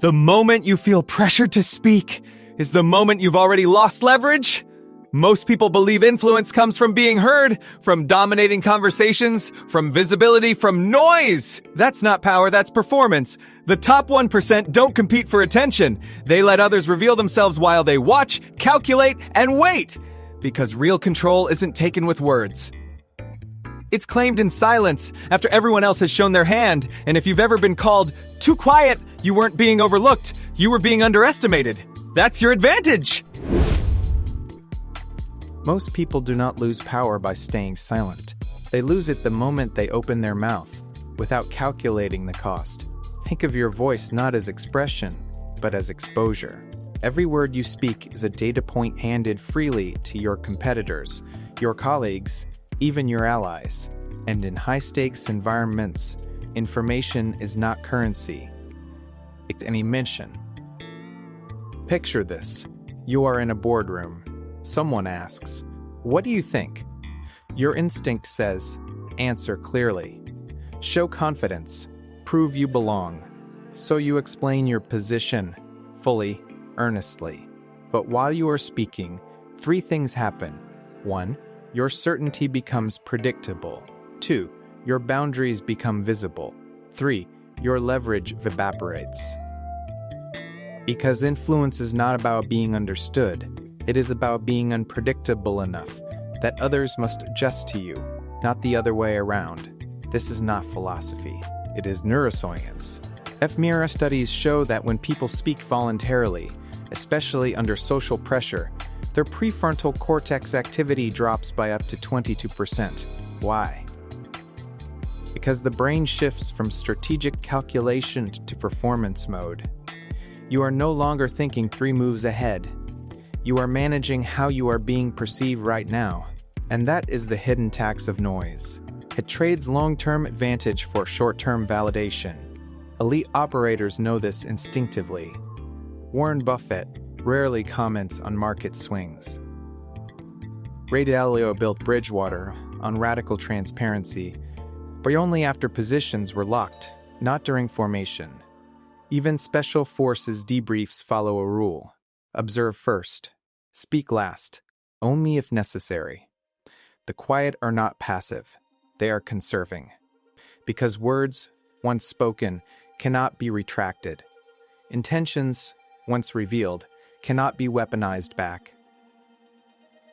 The moment you feel pressured to speak is the moment you've already lost leverage. Most people believe influence comes from being heard, from dominating conversations, from visibility, from noise. That's not power, that's performance. The top 1% don't compete for attention. They let others reveal themselves while they watch, calculate, and wait. Because real control isn't taken with words. It's claimed in silence after everyone else has shown their hand. And if you've ever been called too quiet, you weren't being overlooked. You were being underestimated. That's your advantage. Most people do not lose power by staying silent. They lose it the moment they open their mouth, without calculating the cost. Think of your voice not as expression, but as exposure. Every word you speak is a data point handed freely to your competitors, your colleagues, even your allies. And in high-stakes environments, information is not currency. It's an emission. Picture this. You are in a boardroom. Someone asks, "What do you think?" Your instinct says, "Answer clearly. Show confidence. Prove you belong." So you explain your position, fully, earnestly. But while you are speaking, three things happen. 1. Your certainty becomes predictable. 2. Your boundaries become visible. 3. Your leverage evaporates. Because influence is not about being understood. It is about being unpredictable enough that others must adjust to you, not the other way around. This is not philosophy. It is neuroscience. fMRI studies show that when people speak voluntarily, especially under social pressure, their prefrontal cortex activity drops by up to 22%. Why? Because the brain shifts from strategic calculation to performance mode. You are no longer thinking 3 moves ahead. You are managing how you are being perceived right now. And that is the hidden tax of noise. It trades long-term advantage for short-term validation. Elite operators know this instinctively. Warren Buffett rarely comments on market swings. Ray Dalio built Bridgewater on radical transparency, but only after positions were locked, not during formation. Even special forces debriefs follow a rule. Observe first. Speak last. Only if necessary. The quiet are not passive. They are conserving. Because words, once spoken, cannot be retracted. Intentions, once revealed, cannot be weaponized back.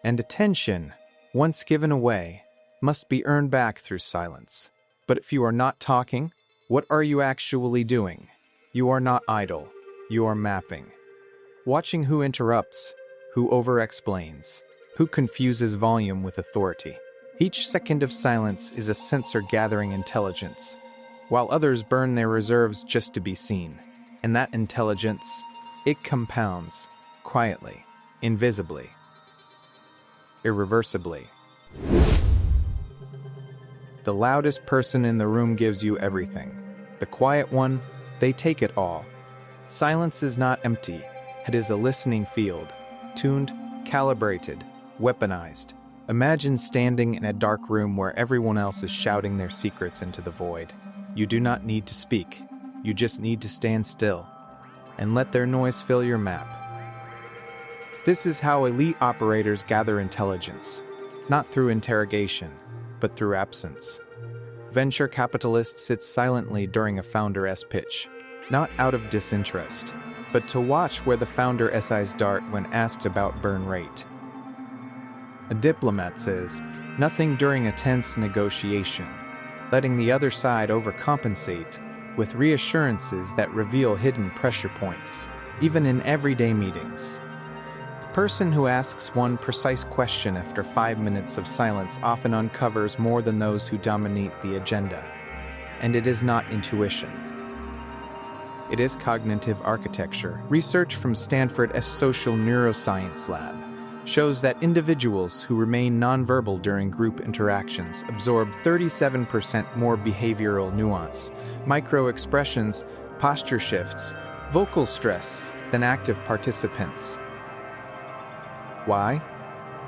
And attention, once given away, must be earned back through silence. But if you are not talking, what are you actually doing? You are not idle. You are mapping. Watching who interrupts, who over-explains, who confuses volume with authority. Each second of silence is a sensor gathering intelligence, while others burn their reserves just to be seen. And that intelligence, it compounds, quietly, invisibly, irreversibly. The loudest person in the room gives you everything. The quiet one, they take it all. Silence is not empty. It is a listening field, tuned, calibrated, weaponized. Imagine standing in a dark room where everyone else is shouting their secrets into the void. You do not need to speak. You just need to stand still and let their noise fill your map. This is how elite operators gather intelligence, not through interrogation, but through absence. Venture capitalists sit silently during a founder's pitch, not out of disinterest, but to watch where the founder SIs dart when asked about burn rate. A diplomat says nothing during a tense negotiation, letting the other side overcompensate with reassurances that reveal hidden pressure points, even in everyday meetings. The person who asks one precise question after 5 minutes of silence often uncovers more than those who dominate the agenda. And it is not intuition. It is cognitive architecture. Research from Stanford's Social Neuroscience Lab shows that individuals who remain nonverbal during group interactions absorb 37% more behavioral nuance, micro-expressions, posture shifts, vocal stress than active participants. Why?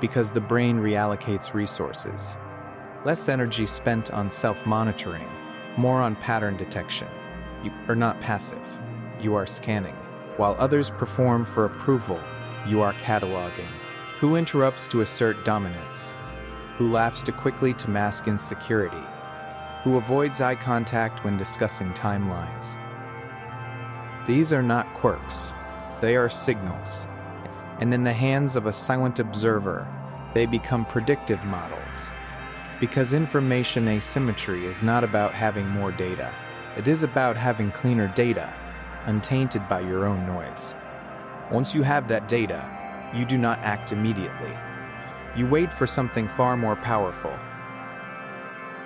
Because the brain reallocates resources. Less energy spent on self-monitoring, more on pattern detection. You are not passive. you are scanning. While others perform for approval, you are cataloging. Who interrupts to assert dominance? Who laughs too quickly to mask insecurity? Who avoids eye contact when discussing timelines? These are not quirks, they are signals. And in the hands of a silent observer, they become predictive models. Because information asymmetry is not about having more data, it is about having cleaner data, untainted by your own noise. Once you have that data, you do not act immediately. You wait for something far more powerful.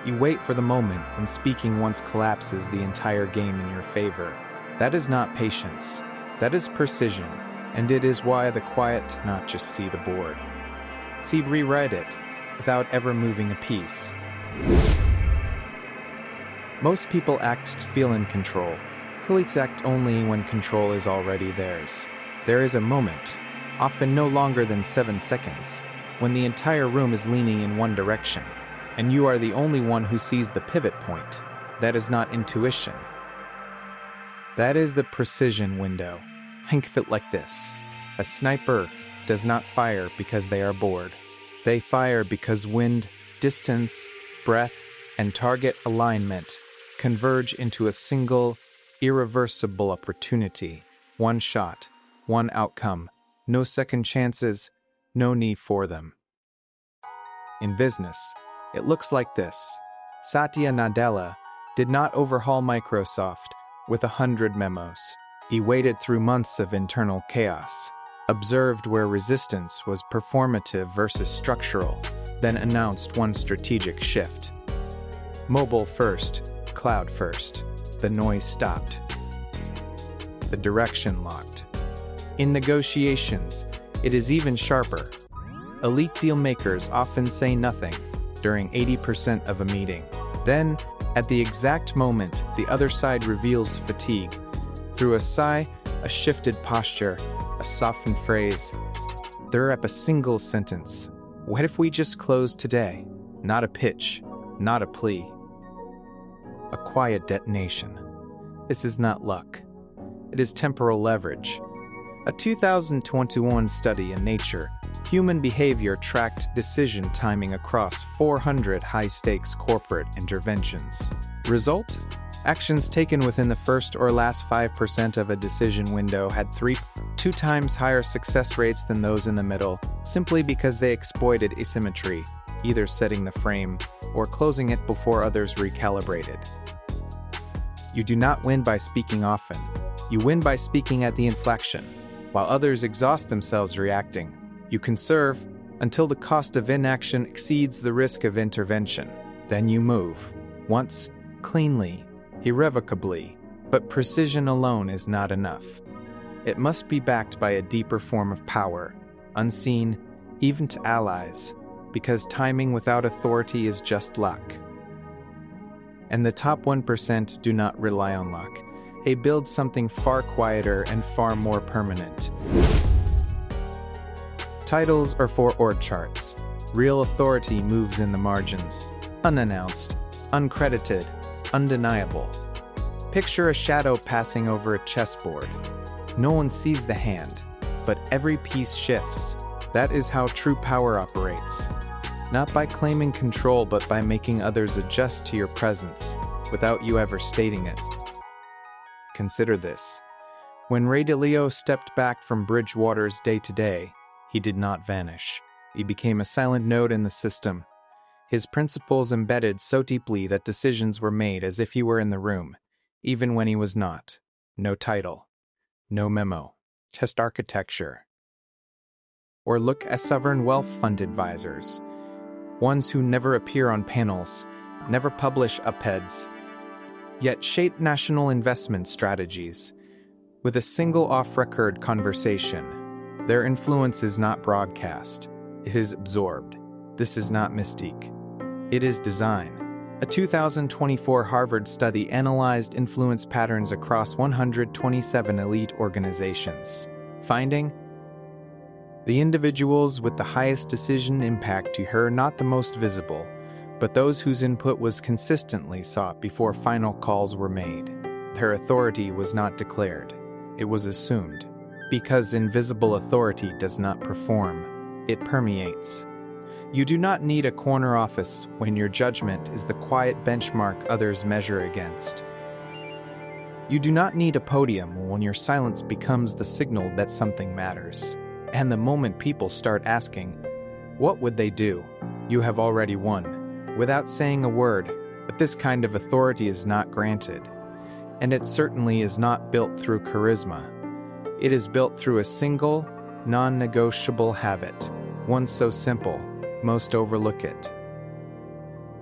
You wait for the moment when speaking once collapses the entire game in your favor. That is not patience, that is precision, and it is why the quiet not just see the board. See, rewrite it without ever moving a piece. Most people act to feel in control. Elites act only when control is already theirs. There is a moment, often no longer than 7 seconds, when the entire room is leaning in one direction, and you are the only one who sees the pivot point. That is not intuition. That is the precision window. Think of it like this. A sniper does not fire because they are bored. They fire because wind, distance, breath, and target alignment converge into a single, irreversible opportunity. One shot, one outcome, no second chances, no need for them. In business, it looks like this. Satya Nadella did not overhaul Microsoft with 100 memos. He waded through months of internal chaos, observed where resistance was performative versus structural, then announced one strategic shift. Mobile first, cloud first. The noise stopped. The direction locked. In negotiations, it is even sharper. Elite deal makers often say nothing during 80% of a meeting. Then, at the exact moment the other side reveals fatigue, through a sigh, a shifted posture, a softened phrase, they're up a single sentence. What if we just closed today? Not a pitch, not a plea. A quiet detonation. This is not luck. It is temporal leverage. A 2021 study in Nature, Human Behavior tracked decision timing across 400 high-stakes corporate interventions. Result? Actions taken within the first or last 5% of a decision window had 2 times higher success rates than those in the middle, simply because they exploited asymmetry, either setting the frame or closing it before others recalibrated. You do not win by speaking often. You win by speaking at the inflection. While others exhaust themselves reacting, you conserve until the cost of inaction exceeds the risk of intervention. Then you move. Once, cleanly, irrevocably, but precision alone is not enough. It must be backed by a deeper form of power, unseen, even to allies, because timing without authority is just luck. And the top 1% do not rely on luck. They build something far quieter and far more permanent. Titles are for org charts. Real authority moves in the margins, unannounced, uncredited, undeniable. Picture a shadow passing over a chessboard. No one sees the hand, but every piece shifts. That is how true power operates. Not by claiming control, but by making others adjust to your presence, without you ever stating it. Consider this. When Ray Dalio stepped back from Bridgewater's day-to-day, he did not vanish. He became a silent node in the system. His principles embedded so deeply that decisions were made as if he were in the room, even when he was not. No title, no memo, just architecture. Or look at sovereign wealth fund advisors, ones who never appear on panels, never publish op-eds, yet shape national investment strategies. With a single off-record conversation, their influence is not broadcast, it is absorbed. This is not mystique. It is design. A 2024 Harvard study analyzed influence patterns across 127 elite organizations. Finding: the individuals with the highest decision impact were not the most visible, but those whose input was consistently sought before final calls were made. Their authority was not declared. it was assumed. Because invisible authority does not perform, it permeates. You do not need a corner office when your judgment is the quiet benchmark others measure against. You do not need a podium when your silence becomes the signal that something matters. And the moment people start asking, what would they do? You have already won, without saying a word. But this kind of authority is not granted, and it certainly is not built through charisma. It is built through a single, non-negotiable habit, one so simple, most overlook it.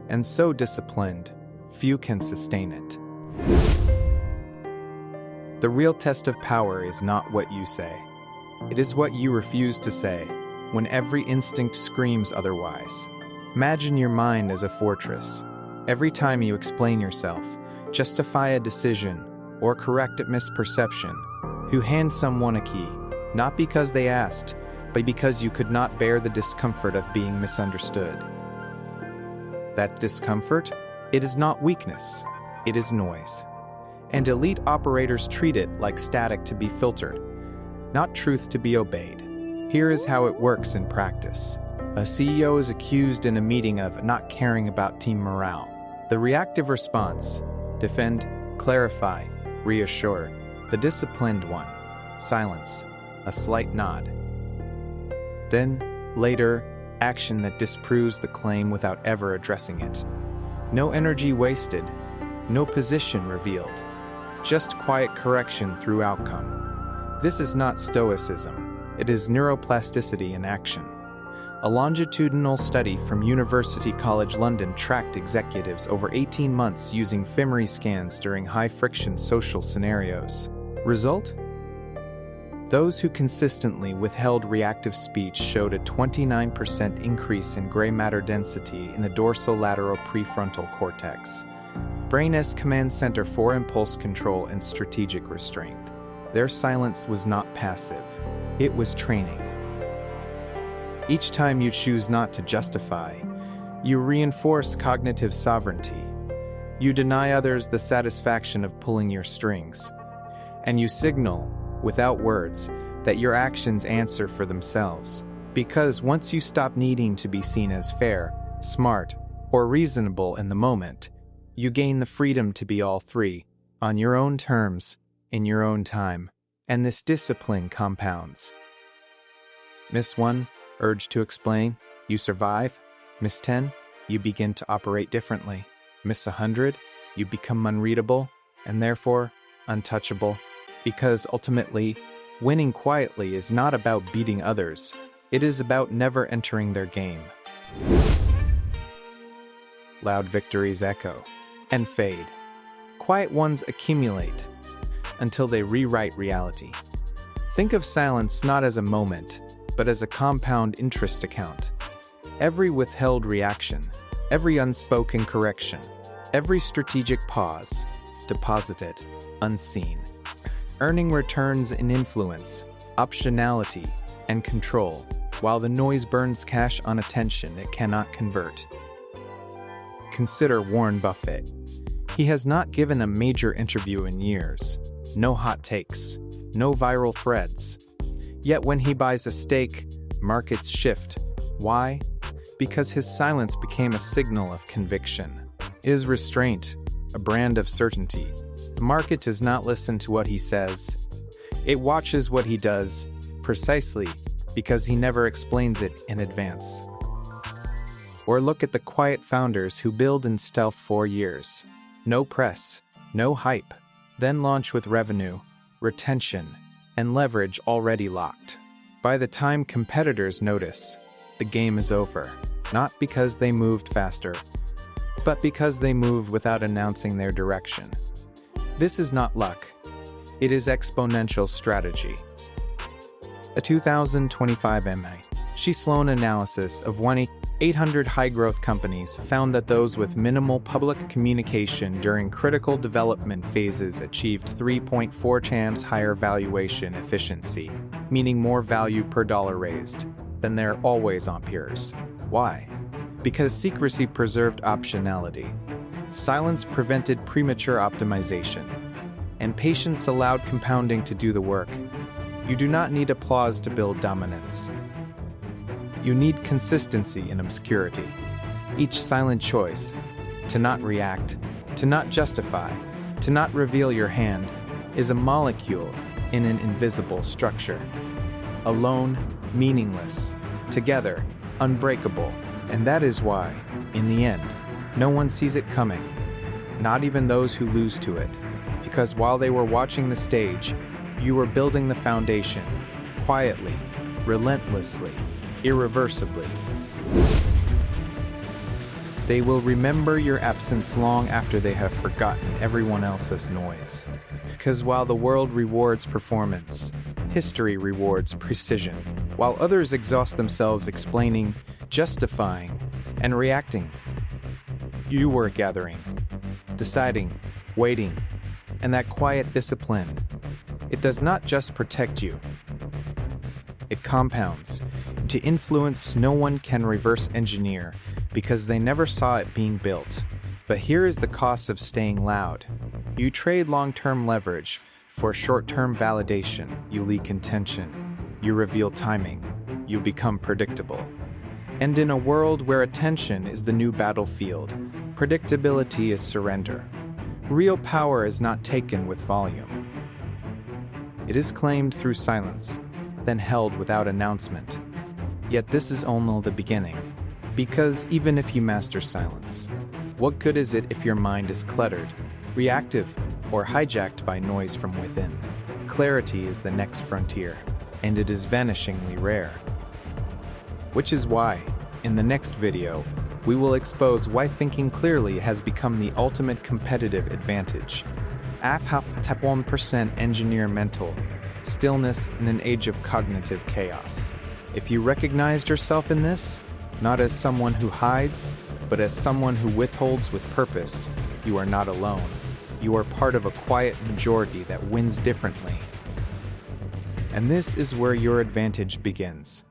And so disciplined, few can sustain it. The real test of power is not what you say. It is what you refuse to say, when every instinct screams otherwise. Imagine your mind as a fortress. Every time you explain yourself, justify a decision, or correct a misperception, you hand someone a key, not because they asked, but because you could not bear the discomfort of being misunderstood. That discomfort? It is not weakness, it is noise. And elite operators treat it like static to be filtered, not truth to be obeyed. Here is how it works in practice. A CEO is accused in a meeting of not caring about team morale. The reactive response: defend, clarify, reassure. The disciplined one: silence, a slight nod. Then, later, action that disproves the claim without ever addressing it. No energy wasted, no position revealed, just quiet correction through outcome. This is not stoicism, it is neuroplasticity in action. A longitudinal study from University College London tracked executives over 18 months using fMRI scans during high-friction social scenarios. Result? Those who consistently withheld reactive speech showed a 29% increase in gray matter density in the dorsolateral prefrontal cortex, brain's command center for impulse control and strategic restraint. Their silence was not passive, it was training. Each time you choose not to justify, you reinforce cognitive sovereignty. You deny others the satisfaction of pulling your strings. And you signal, without words, that your actions answer for themselves. Because once you stop needing to be seen as fair, smart, or reasonable in the moment, you gain the freedom to be all three, on your own terms, in your own time. And this discipline compounds. Miss 1, urge to explain, you survive. Miss 10, you begin to operate differently. Miss 100, you become unreadable, and therefore untouchable. Because ultimately, winning quietly is not about beating others, it is about never entering their game. Loud victories echo and fade. Quiet ones accumulate until they rewrite reality. Think of silence not as a moment, but as a compound interest account. Every withheld reaction, every unspoken correction, every strategic pause, deposit it, unseen. Earning returns in influence, optionality, and control, while the noise burns cash on attention it cannot convert. Consider Warren Buffett. He has not given a major interview in years. No hot takes, no viral threads. Yet when he buys a stake, markets shift. Why? Because his silence became a signal of conviction. Is restraint a brand of certainty? The market does not listen to what he says. It watches what he does, precisely because he never explains it in advance. Or look at the quiet founders who build in stealth for years. No press, no hype, then launch with revenue, retention, and leverage already locked. By the time competitors notice, the game is over, not because they moved faster, but because they moved without announcing their direction. This is not luck, it is exponential strategy. A 2025 MIT Sloan analysis of 1,800 high-growth companies found that those with minimal public communication during critical development phases achieved 3.4 times higher valuation efficiency, meaning more value per dollar raised, than their always-on peers. Why? Because secrecy preserved optionality. Silence prevented premature optimization. and patience allowed compounding to do the work. You do not need applause to build dominance. You need consistency in obscurity. Each silent choice, to not react, to not justify, to not reveal your hand, is a molecule in an invisible structure. Alone, meaningless. Together, unbreakable. And that is why, in the end, no one sees it coming. Not even those who lose to it. Because while they were watching the stage, you were building the foundation, quietly, relentlessly, irreversibly. They will remember your absence long after they have forgotten everyone else's noise. Because while the world rewards performance, history rewards precision. While others exhaust themselves explaining, justifying, and reacting, you were gathering, deciding, waiting, and that quiet discipline. It does not just protect you. It compounds into influence no one can reverse engineer because they never saw it being built. But here is the cost of staying loud. You trade long-term leverage for short-term validation. You leak intention. You reveal timing. You become predictable. And in a world where attention is the new battlefield, predictability is surrender. Real power is not taken with volume. It is claimed through silence, then held without announcement. Yet this is only the beginning. Because even if you master silence, what good is it if your mind is cluttered, reactive, or hijacked by noise from within? Clarity is the next frontier, and it is vanishingly rare. Which is why, in the next video, we will expose why thinking clearly has become the ultimate competitive advantage. Tap 1% engineer mental stillness in an age of cognitive chaos. If you recognized yourself in this, not as someone who hides, but as someone who withholds with purpose, you are not alone. You are part of a quiet majority that wins differently. And this is where your advantage begins.